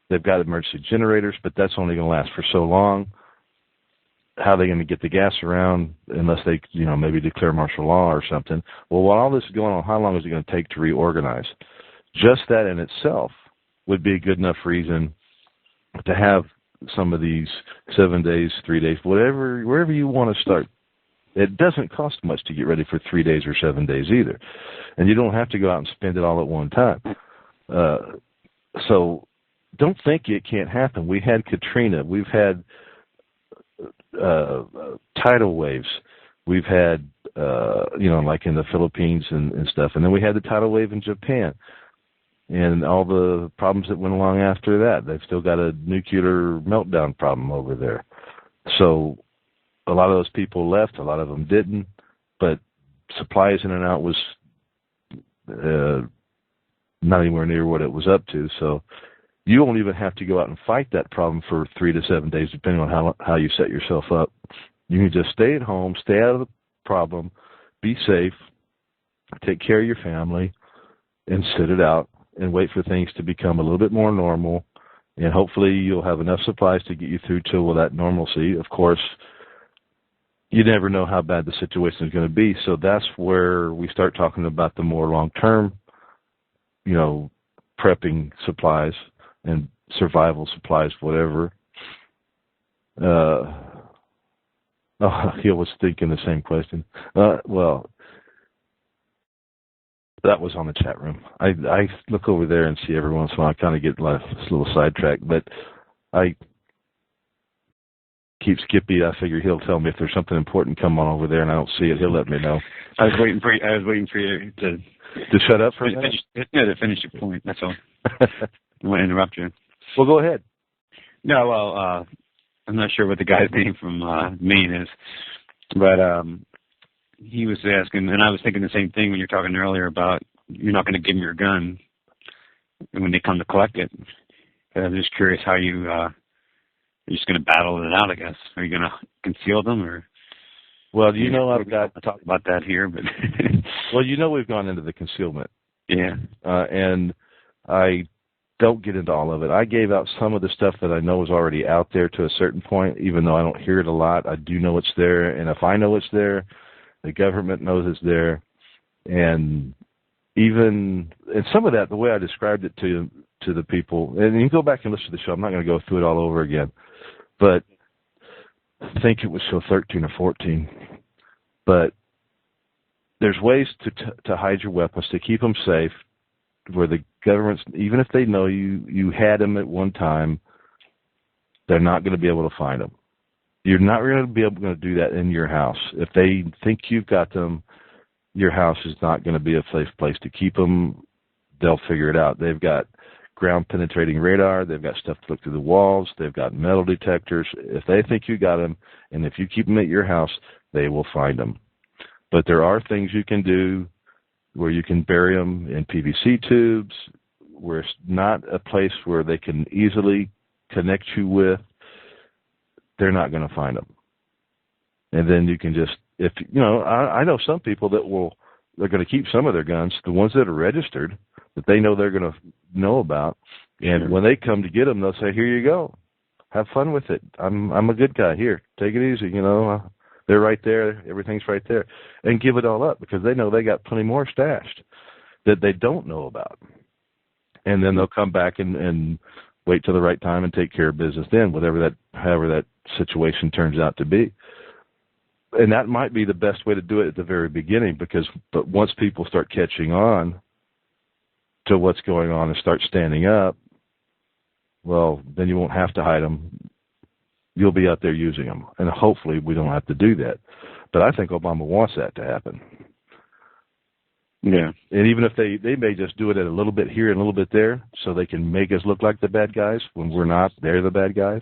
they've got emergency generators, but that's only going to last for so long. How are they going to get the gas around unless they, maybe declare martial law or something? Well, while all this is going on, how long is it going to take to reorganize? Just that in itself would be a good enough reason to have some of these 7 days, 3 days, wherever you want to start. It doesn't cost much to get ready for 3 days or 7 days either. And you don't have to go out and spend it all at one time. So don't think it can't happen. We had Katrina. We've had tidal waves. We've had, like in the Philippines and stuff. And then we had the tidal wave in Japan. And all the problems that went along after that. They've still got a nuclear meltdown problem over there. So a lot of those people left, a lot of them didn't, but supplies in and out was not anywhere near what it was up to. So you won't even have to go out and fight that problem for 3 to 7 days, depending on how you set yourself up. You can just stay at home, stay out of the problem, be safe, take care of your family, and sit it out and wait for things to become a little bit more normal. And hopefully you'll have enough supplies to get you through till that normalcy. Of course, you never know how bad the situation is going to be. So that's where we start talking about the more long-term, prepping supplies and survival supplies, whatever. He was thinking the same question. Well, that was on the chat room. I look over there and see every once in a while. I kind of get a little sidetracked, but I keep Skippy. I figure he'll tell me if there's something important come on over there, and I don't see it. He'll let me know. I was waiting for you to shut up for a minute. To finish your point. That's all. I want to interrupt you. Well, go ahead. No, well, I'm not sure what the guy's name from Maine is, but he was asking, and I was thinking the same thing when you were talking earlier about you're not going to give them your gun when they come to collect it. I'm just curious how you're just going to battle it out, I guess. Are you going to conceal them, or? Well, I've got to talk about that here, but well, we've gone into the concealment. Yeah, and I don't get into all of it. I gave out some of the stuff that I know is already out there to a certain point, even though I don't hear it a lot. I do know it's there, and if I know it's there, the government knows it's there, and some of that, the way I described it to the people, and you can go back and listen to the show. I'm not going to go through it all over again, but I think it was show 13 or 14. But there's ways to hide your weapons, to keep them safe, where the government's, even if they know you had them at one time, they're not going to be able to find them. You're not going to be able to do that in your house. If they think you've got them, your house is not going to be a safe place to keep them. They'll figure it out. They've got ground-penetrating radar. They've got stuff to look through the walls. They've got metal detectors. If they think you got them, and if you keep them at your house, they will find them. But there are things you can do where you can bury them in PVC tubes, where it's not a place where they can easily connect you with. They're not going to find them. And then you can just, I know some people that they're going to keep some of their guns, the ones that are registered, that they know they're going to know about. And when they come to get them, they'll say, here you go. Have fun with it. I'm a good guy. Here, take it easy. They're right there. Everything's right there. And give it all up because they know they got plenty more stashed that they don't know about. And then they'll come back and wait till the right time and take care of business then, however that situation turns out to be. And that might be the best way to do it at the very beginning but once people start catching on to what's going on and start standing up, well, then you won't have to hide them. You'll be out there using them. And hopefully we don't have to do that. But I think Obama wants that to happen. Yeah. And even if they may just do it at a little bit here and a little bit there so they can make us look like the bad guys when we're not. They're the bad guys.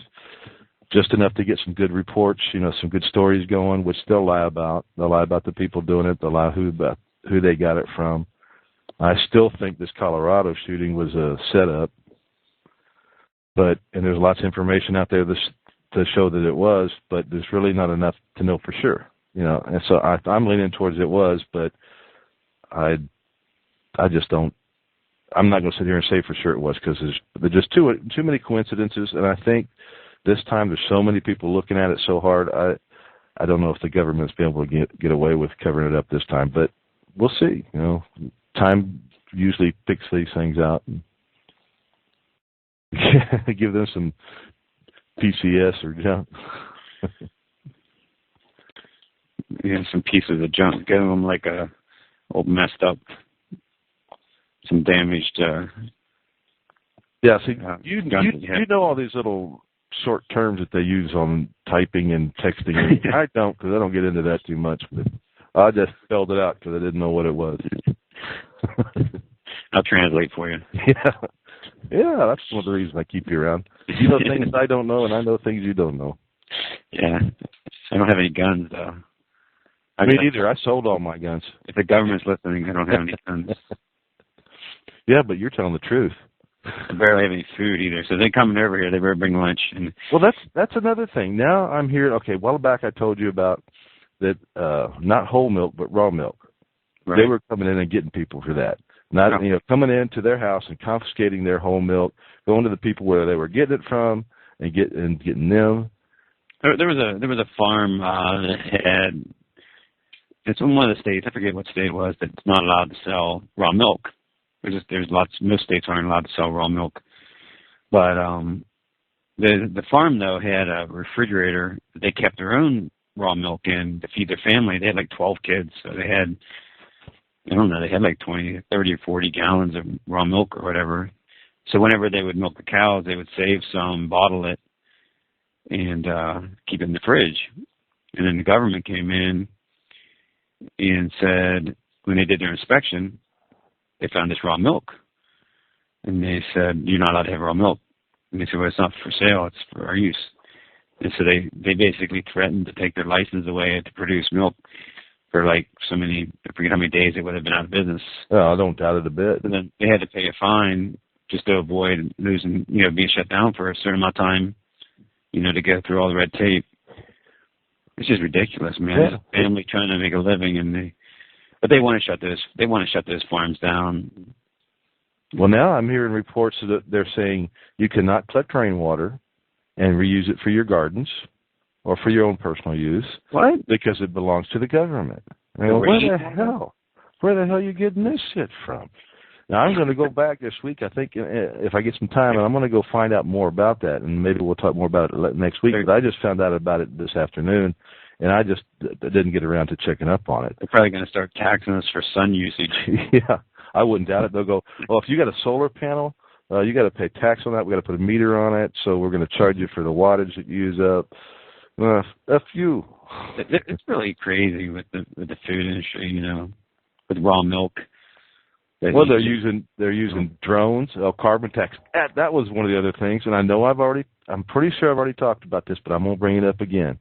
Just enough to get some good reports, some good stories going, which they'll lie about. They'll lie about the people doing it. They'll lie about who they got it from. I still think this Colorado shooting was a setup. And there's lots of information out there to show that it was, but there's really not enough to know for sure. And so I'm leaning towards it was, but I just don't. I'm not going to sit here and say for sure it was because there's just too many coincidences, and I think this time there's so many people looking at it so hard. I don't know if the government's been able to get away with covering it up this time, but we'll see. Time usually picks these things out. And give them some PCS or junk. Yeah, some pieces of junk. Give them like a old messed up, some damaged. Yeah, see, you know all these little short terms that they use on typing and texting. I don't, because I don't get into that too much. But I just spelled it out because I didn't know what it was. I'll translate for you. Yeah, that's one of the reasons I keep you around. You know things I don't know, and I know things you don't know. Yeah. I don't have any guns, though. Me neither. I sold all my guns. If the government's listening, I don't have any guns. Yeah, but you're telling the truth. I barely have any food either. So they coming over here, they better bring lunch. And well, that's another thing. Now I'm here. Okay, a while back I told you about that, not whole milk, but raw milk. right. They were coming in and getting people for that. Not, coming into their house and confiscating their whole milk, going to the people where they were getting it from and getting them. There was a farm that had, it's in one of the states, I forget what state it was, that's not allowed to sell raw milk. Most states aren't allowed to sell raw milk. But the farm, though, had a refrigerator that they kept their own raw milk in to feed their family. They had like 12 kids, so they had, I don't know, they had like 20, 30 or 40 gallons of raw milk or whatever. So whenever they would milk the cows, they would save some, bottle it, and keep it in the fridge. And then the government came in and said, when they did their inspection, they found this raw milk. And they said, you're not allowed to have raw milk. And they said, well, it's not for sale, it's for our use. And so they basically threatened to take their license away to produce milk for like so many, I forget how many days they would have been out of business. Oh, I don't doubt it a bit. And then they had to pay a fine just to avoid losing, being shut down for a certain amount of time, to go through all the red tape. It's just ridiculous, man. Yeah. There's a family trying to make a living, but they want to shut those farms down. Well, now I'm hearing reports that they're saying you cannot collect rainwater and reuse it for your gardens or for your own personal use. What? Because it belongs to the government. Where the hell are you getting this shit from? Now, I'm going to go back this week, I think, if I get some time, and I'm going to go find out more about that, and maybe we'll talk more about it next week. But I just found out about it this afternoon, and I just didn't get around to checking up on it. They're probably going to start taxing us for sun usage. Yeah, I wouldn't doubt it. They'll go, well, if you got a solar panel, you got to pay tax on that. We got to put a meter on it, so we're going to charge you for the wattage that you use up. F you. It's really crazy with the food industry, with raw milk. Well, they're using drones, carbon tax. That was one of the other things, and I know I'm pretty sure I've already talked about this, but I'm going to bring it up again.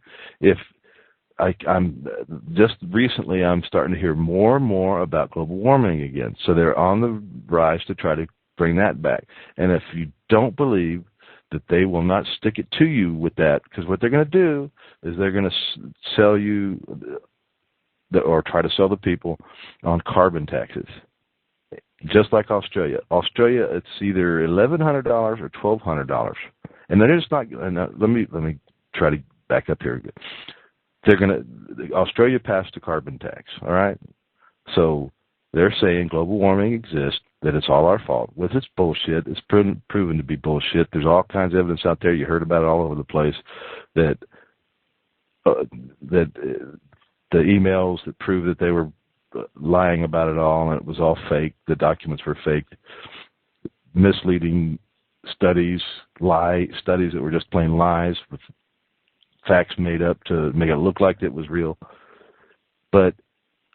I'm just recently, I'm starting to hear more and more about global warming again. So they're on the rise to try to bring that back. And if you don't believe that they will not stick it to you with that, because what they're going to do is they're going to sell you or try to sell the people on carbon taxes. Just like Australia. Australia, it's either $1,100 or $1,200, and they're just not. And let me try to back up here. Australia passed a carbon tax. All right, so they're saying global warming exists, that it's all our fault. With it's bullshit. It's proven to be bullshit. There's all kinds of evidence out there. You heard about it all over the place. That the emails that prove that they were lying about it all, and it was all fake. The documents were faked. Misleading studies that were just plain lies with facts made up to make it look like it was real. But,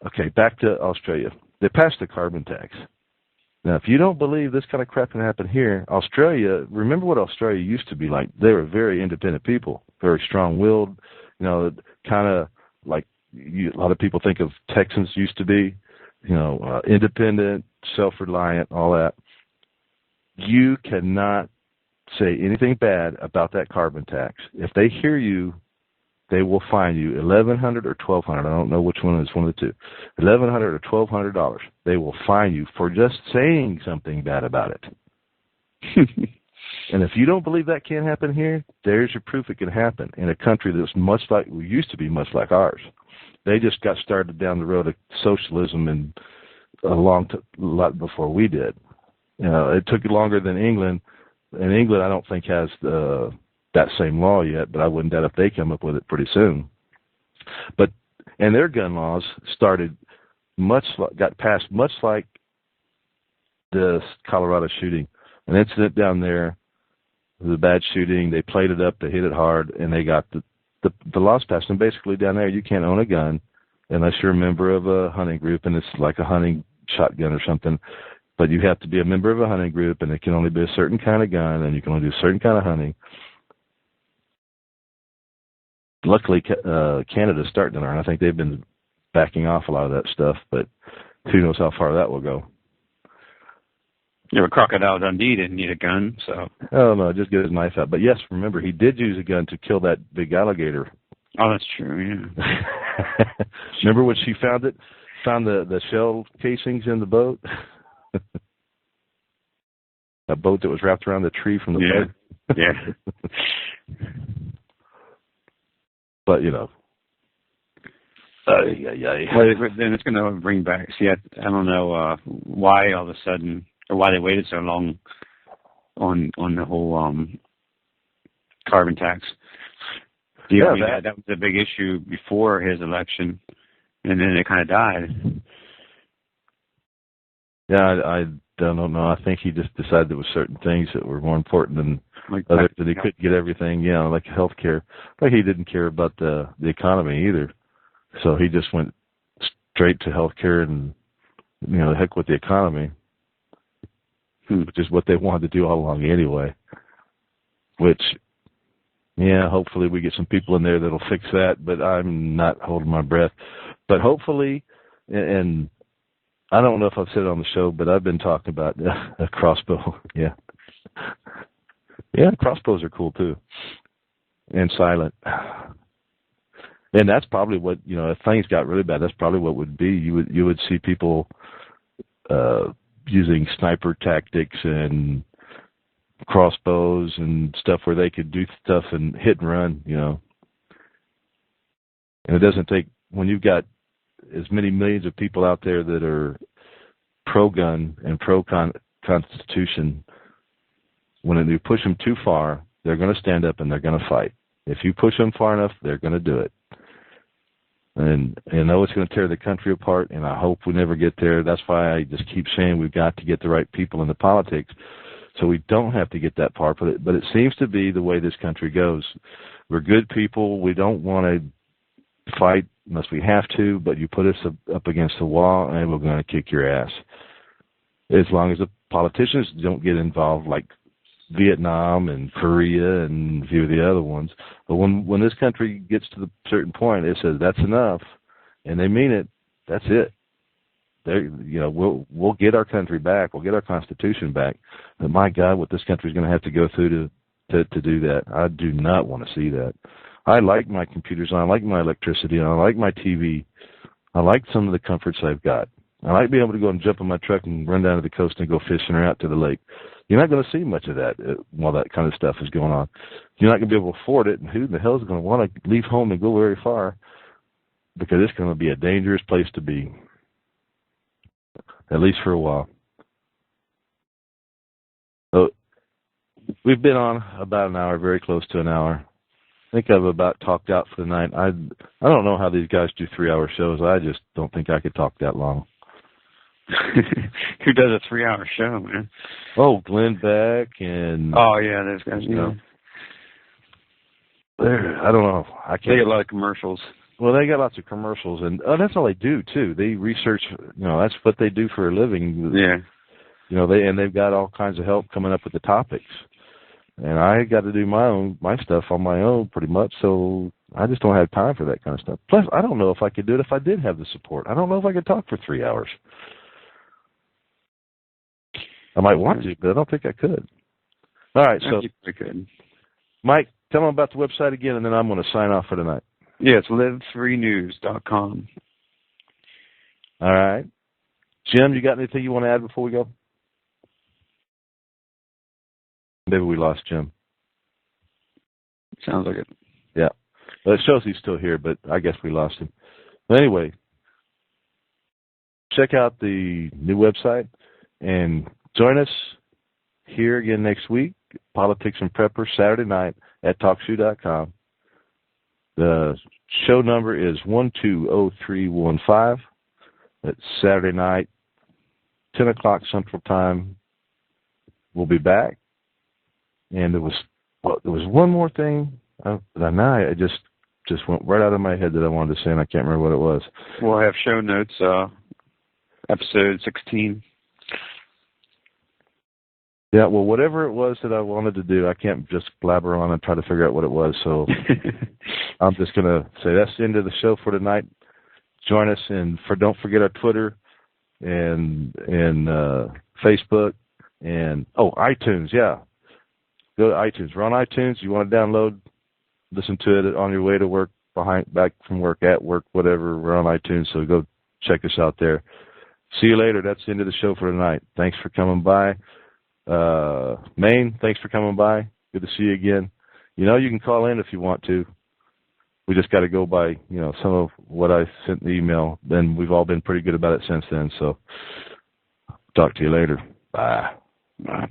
okay, back to Australia. They passed the carbon tax. Now, if you don't believe this kind of crap can happen here, Australia, remember what Australia used to be like. They were very independent people, very strong-willed, kind of like a lot of people think of Texans used to be, independent, self-reliant, all that. You cannot say anything bad about that carbon tax. If they hear you, they will fine you $1,100 or $1,200. I don't know which one is one of the two. $1,100 or $1,200. They will fine you for just saying something bad about it. And if you don't believe that can't happen here, there's your proof it can happen in a country that's used to be much like ours. They just got started down the road of socialism and a lot before we did. It took longer than England, and England I don't think has that same law yet, but I wouldn't doubt if they come up with it pretty soon. And their gun laws got passed much like the Colorado shooting. An incident down there, it was a bad shooting. They played it up, they hit it hard, and they got the laws passed. And basically down there, you can't own a gun unless you're a member of a hunting group, and it's like a hunting shotgun or something. But you have to be a member of a hunting group, and it can only be a certain kind of gun, and you can only do a certain kind of hunting. luckily, Canada's starting to learn. I think they've been backing off a lot of that stuff, but who knows how far that will go. Yeah, but Crocodile Dundee didn't need a gun, so. Oh, no, just get his knife out. But yes, remember, he did use a gun to kill that big alligator. Oh, that's true, yeah. Remember when she found it? Found the shell casings in the boat? That boat that was wrapped around the tree from the boat? Yeah. But, you know. Well, then it's going to bring back. See, I don't know why all of a sudden, or why they waited so long on the whole carbon tax. Yeah, that was a big issue before his election, and then it kind of died. Yeah, I don't know. I think he just decided there were certain things that were more important than others, that he couldn't get everything, like health care. Like he didn't care about the economy either. So he just went straight to health care and, the heck with the economy, which is what they wanted to do all along anyway. Which, hopefully we get some people in there that'll fix that, but I'm not holding my breath. But hopefully, and I don't know if I've said it on the show, but I've been talking about a crossbow. Yeah. Yeah, crossbows are cool too. And silent. And that's probably what, if things got really bad, that's probably what would be. You would see people using sniper tactics and crossbows and stuff where they could do stuff and hit and run, And it doesn't take, when you've got as many millions of people out there that are pro-gun and pro-Constitution, when you push them too far, they're going to stand up and they're going to fight. If you push them far enough, they're going to do it. And I know it's going to tear the country apart, and I hope we never get there. That's why I just keep saying we've got to get the right people into politics so we don't have to get that far. But it seems to be the way this country goes. We're good people. We don't want to fight unless we have to, but you put us up against the wall, and we're going to kick your ass. As long as the politicians don't get involved like Vietnam and Korea and a few of the other ones. But when this country gets to the certain point, it says that's enough, and they mean it. That's it. We'll get our country back. We'll get our Constitution back. But my God, what this country is going to have to go through to do that, I do not want to see that. I like my computers. I like my electricity. I like my TV. I like some of the comforts I've got. I like being able to go and jump in my truck and run down to the coast and go fishing or out to the lake. You're not going to see much of that while that kind of stuff is going on. You're not going to be able to afford it, and who the hell is going to want to leave home and go very far? Because it's going to be a dangerous place to be, at least for a while. So we've been on about an hour, very close to an hour. I think I've about talked out for the night. I don't know how these guys do 3-hour shows. I just don't think I could talk that long. Who does a 3-hour show, man? Oh, Glenn Beck and... Oh, yeah, those guys, I don't know. I can't. They get a lot of commercials. Well, they got lots of commercials, and that's all they do, too. They research, that's what they do for a living. Yeah. They've got all kinds of help coming up with the topics. And I got to do my stuff on my own pretty much, so I just don't have time for that kind of stuff. Plus, I don't know if I could do it if I did have the support. I don't know if I could talk for 3 hours. I might want to, but I don't think I could. All right, so I could. Mike, tell them about the website again, and then I'm going to sign off for tonight. Yeah, it's livefreenews.com. All right. Jim, you got anything you want to add before we go? Maybe we lost Jim. Sounds like it. Yeah. Well, it shows he's still here, but I guess we lost him. But anyway, check out the new website and join us here again next week, Politics and Prepper, Saturday night at TalkShoe.com. The show number is 120315. It's Saturday night, 10 o'clock Central Time. We'll be back. And there was one more thing that I just went right out of my head that I wanted to say, and I can't remember what it was. We'll have show notes, episode 16. Yeah, well, whatever it was that I wanted to do, I can't just blabber on and try to figure out what it was. So I'm just going to say that's the end of the show for tonight. Join us, and don't forget our Twitter and Facebook and iTunes. Yeah, go to iTunes. We're on iTunes. You want to download, listen to it on your way to work, back from work, at work, whatever. We're on iTunes, so go check us out there. See you later. That's the end of the show for tonight. Thanks for coming by. Maine, thanks for coming by. Good to see you again. You can call in if you want to. We just got to go by, some of what I sent in the email. Then we've all been pretty good about it since then. So talk to you later. Bye. Bye.